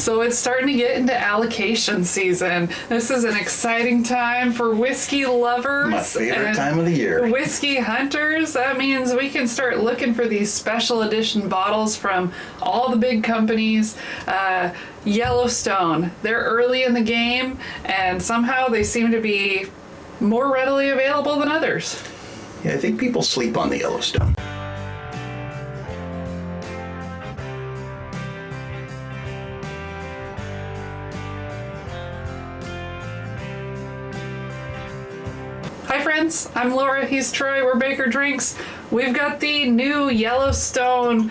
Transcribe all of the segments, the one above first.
So it's starting to get into allocation season. This is an exciting time for whiskey lovers. My favorite time of the year. Whiskey hunters. That means we can start looking for these special edition bottles from all the big companies. Yellowstone, they're early in the game, and somehow they seem to be more readily available than others. Yeah, I think people sleep on the Yellowstone. Hi friends, I'm Laura, he's Troy, we're Baker Drinks. We've got the new Yellowstone.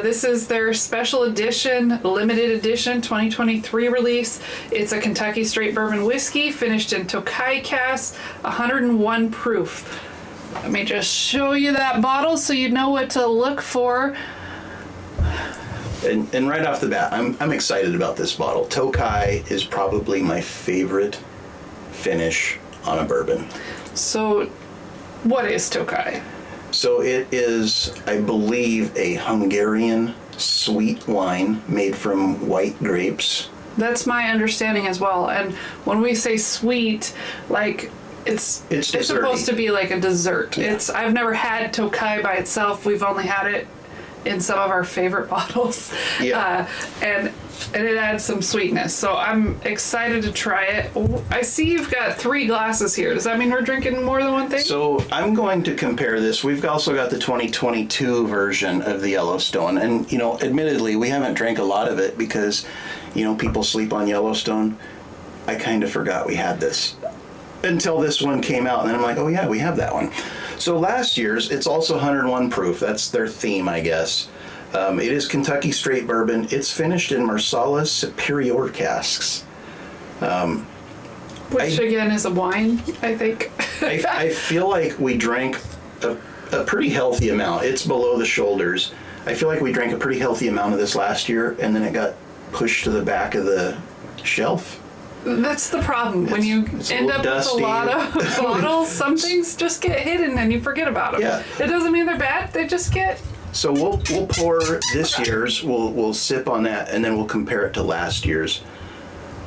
This is their special edition, limited edition 2023 release. It's a Kentucky straight bourbon whiskey finished in Tokaji Cask, 101 proof. Let me just show you that bottle so you know what to look for. And right off the bat, I'm excited about this bottle. Tokaji is probably my favorite finish on a bourbon. So, what is Tokaji? So it is, I believe, a Hungarian sweet wine made from white grapes. That's my understanding as well. And when we say sweet, like it's supposed to be like a dessert. Yeah. I've never had Tokaji by itself. We've only had it in some of our favorite bottles. Yeah. And it adds some sweetness. So I'm excited to try it. I see you've got 3 glasses here. Does that mean we're drinking more than one thing? So I'm going to compare this. We've also got the 2022 version of the Yellowstone. And, admittedly, we haven't drank a lot of it because, people sleep on Yellowstone. I kind of forgot we had this until this one came out. And then I'm like, oh yeah, we have that one. So last year's, it's also 101 proof. That's their theme, I guess. It is Kentucky straight bourbon. It's finished in Marsala Superior casks. Which again is a wine, I think. I feel like we drank a pretty healthy amount. It's below the shoulders. I feel like we drank a pretty healthy amount of this last year, and then it got pushed to the back of the shelf. That's the problem. When you end up with a lot of bottles, some things just get hidden and you forget about them. Yeah. It doesn't mean they're bad. They just get... So we'll pour this year's, we'll sip on that, and then we'll compare it to last year's.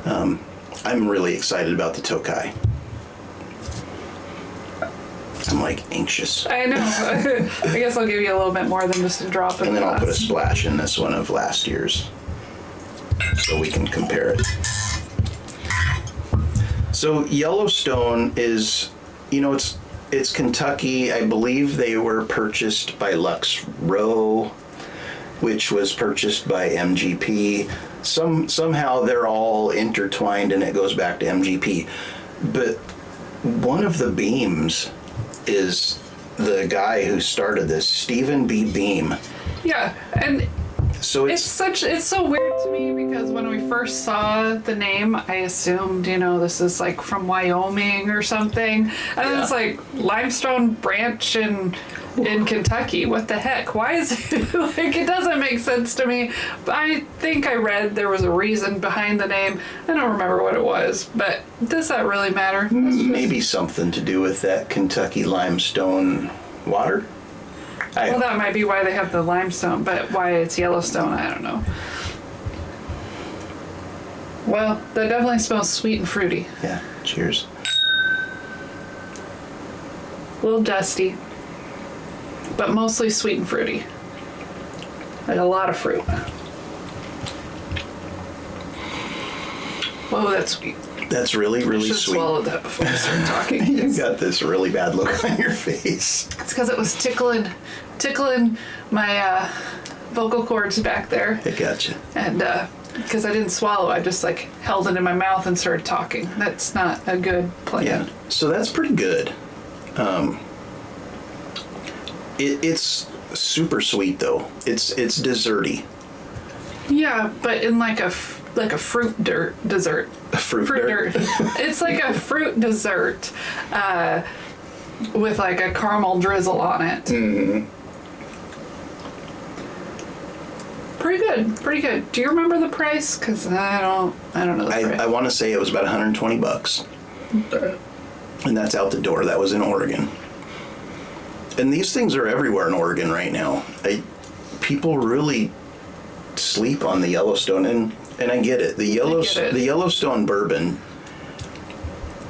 I'm really excited about the Tokaji. I'm like anxious. I know. I guess I'll give you a little bit more than just a drop in And then the I'll put a glass. splash in this one of last year's so we can compare it. So Yellowstone is, it's Kentucky. I believe they were purchased by Lux Row, which was purchased by MGP. Somehow they're all intertwined and it goes back to MGP. But one of the Beams is the guy who started this, Stephen B. Beam. Yeah, and So it's so weird to me because when we first saw the name, I assumed, this is like from Wyoming or something. And then it's like Limestone Branch in Kentucky. What the heck? Why is it like it doesn't make sense to me. But I think I read there was a reason behind the name. I don't remember what it was, but does that really matter? maybe something to do with that Kentucky limestone water. Well, that might be why they have the limestone, but why it's Yellowstone, I don't know. Well, that definitely smells sweet and fruity. Yeah, cheers. A little dusty, but mostly sweet and fruity. Like a lot of fruit. Whoa, that's sweet. That's really, really I should sweet. swallowed that before I started talking. You've got this really bad look on your face. It's because it was tickling my vocal cords back there. I gotcha. And because I didn't swallow, I just held it in my mouth and started talking. That's not a good plan. Yeah, so that's pretty good. It's super sweet though. It's desserty. Yeah, but in like a fruit dessert. A fruit dirt. It's like a fruit dessert with like a caramel drizzle on it. Mm-hmm. Pretty good. Do you remember the price? Because I don't know the price. I want to say it was about $120. And that's out the door. That was in Oregon. And these things are everywhere in Oregon right now. People really sleep on the Yellowstone, and And I get it. The Yellowstone bourbon,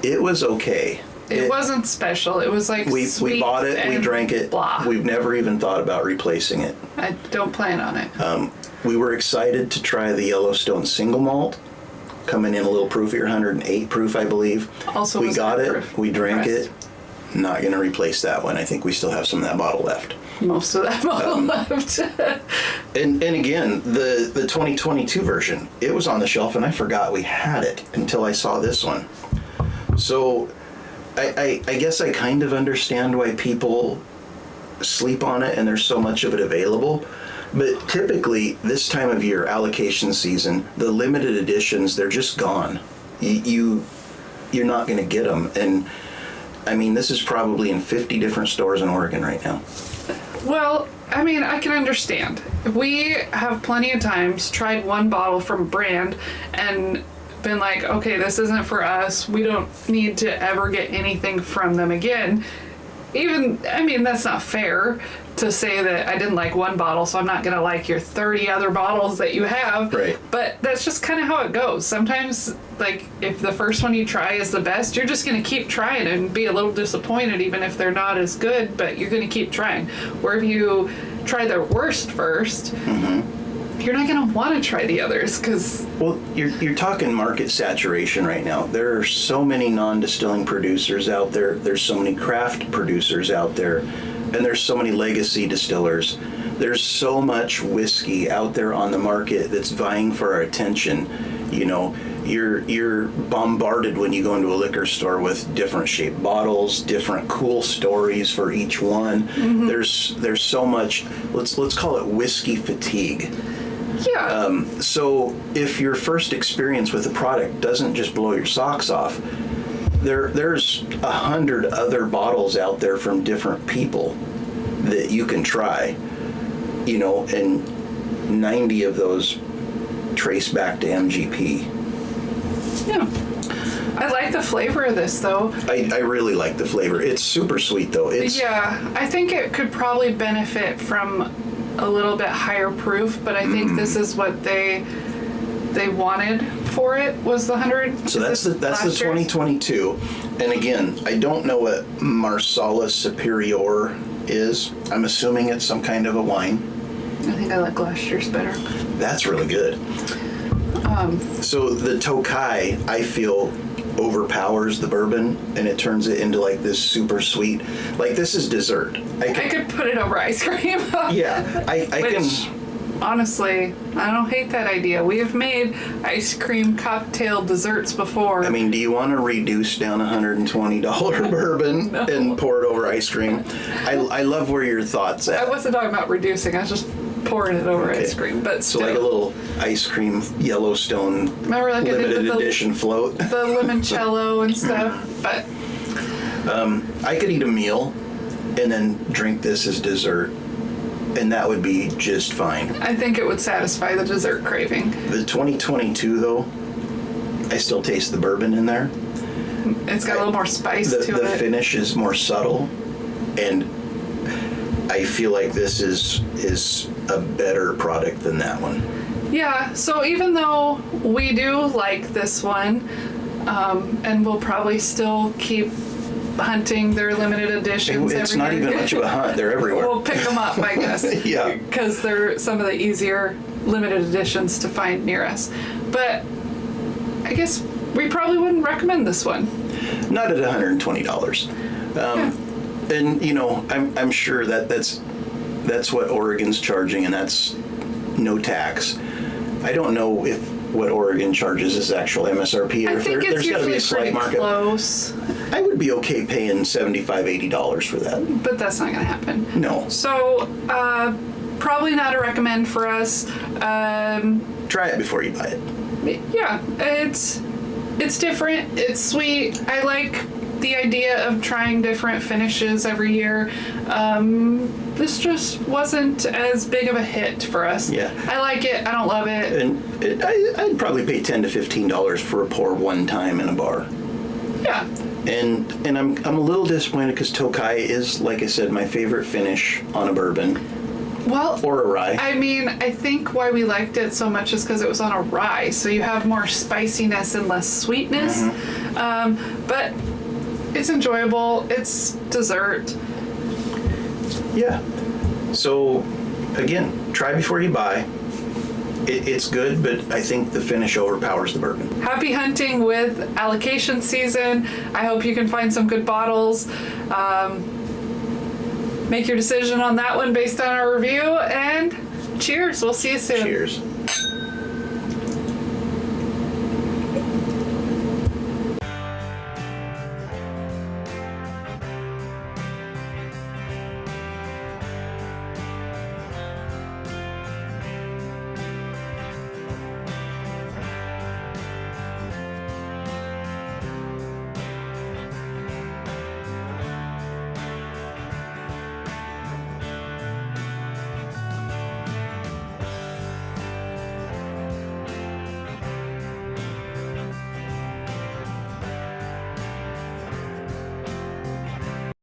it was okay. It wasn't special. It was like we bought it, we drank it. Blah. We've never even thought about replacing it. I don't plan on it. We were excited to try the Yellowstone single malt, coming in a little proofier, 108 proof, I believe. Also, we was got it. proof. We drank Rest. it. Not going to replace that one. I think we still have some of that bottle left. Most of that bottle left. And again, the 2022 version, it was on the shelf, and I forgot we had it until I saw this one. So I guess I kind of understand why people sleep on it, and there's so much of it available. But typically, this time of year, allocation season, the limited editions, they're just gone. You're not going to get them. And I mean, this is probably in 50 different stores in Oregon right now. Well, I mean, I can understand. We have plenty of times tried one bottle from a brand and been like, okay, this isn't for us. We don't need to ever get anything from them again. I mean, that's not fair to say that I didn't like one bottle, so I'm not going to like your 30 other bottles that you have. Right. But that's just kind of how it goes. Sometimes, like, if the first one you try is the best, you're just going to keep trying and be a little disappointed even if they're not as good, but you're going to keep trying. Where if you try their worst first, you're not going to want to try the others because... Well, you're talking market saturation right now. There are so many non-distilling producers out there. There's so many craft producers out there. And there's so many legacy distillers. There's so much whiskey out there on the market that's vying for our attention. You know, you're bombarded when you go into a liquor store with different shaped bottles, different cool stories for each one. There's so much, let's call it whiskey fatigue. Yeah. So if your first experience with the product doesn't just blow your socks off, there's 100 other bottles out there from different people that you can try, you know, and 90 of those trace back to MGP. Yeah. I like the flavor of this, though. I really like the flavor. It's super sweet, though. Yeah, I think it could probably benefit from a little bit higher proof, but I think this is what they wanted for it, was the 100. So that's the 2022. And again, I don't know what Marsala Superior is. I'm assuming it's some kind of a wine. I think I like last year's better. That's really good. So the Tokai, I feel, overpowers the bourbon, and it turns it into like this super sweet, like this is dessert. I could put it over ice cream. Yeah, I can. Honestly, I don't hate that idea. We have made ice cream cocktail desserts before. I mean, do you want to reduce down $120 bourbon and pour it over ice cream? I love where your thoughts at. I wasn't talking about reducing. I was just pouring it over ice cream. But still. So like a little ice cream Yellowstone limited edition float. The limoncello and stuff. But I could eat a meal and then drink this as dessert, and that would be just fine. I think it would satisfy the dessert craving. The 2022, though, I still taste the bourbon in there. It's got a little more spice to it. The finish is more subtle, and I feel like this is a better product than that one. Yeah, so even though we do like this one, and we'll probably still keep hunting their limited editions. It's not even much of a hunt. They're everywhere. We'll pick them up, I guess. Yeah. Because they're some of the easier limited editions to find near us. But I guess we probably wouldn't recommend this one. Not at $120. And you know, I'm sure that's what Oregon's charging, and that's no tax. I don't know if what Oregon charges is actual MSRP, or if there's got to be a slight markup. Close. I would be okay paying $75, $80 for that. But that's not going to happen. No. So, probably not a recommend for us. Try it before you buy it. Yeah, it's different. It's sweet. I like the idea of trying different finishes every year. This just wasn't as big of a hit for us. Yeah. I like it. I don't love it. And I'd probably pay $10 to $15 for a pour one time in a bar. Yeah. And I'm a little disappointed because Tokai is, like I said, my favorite finish on a bourbon. Well, or a rye. I mean, I think why we liked it so much is because it was on a rye, so you have more spiciness and less sweetness. But it's enjoyable. It's dessert. Yeah. So, again, try before you buy. It's good, but I think the finish overpowers the bourbon. Happy hunting with allocation season. I hope you can find some good bottles. Make your decision on that one based on our review, and cheers. We'll see you soon. Cheers.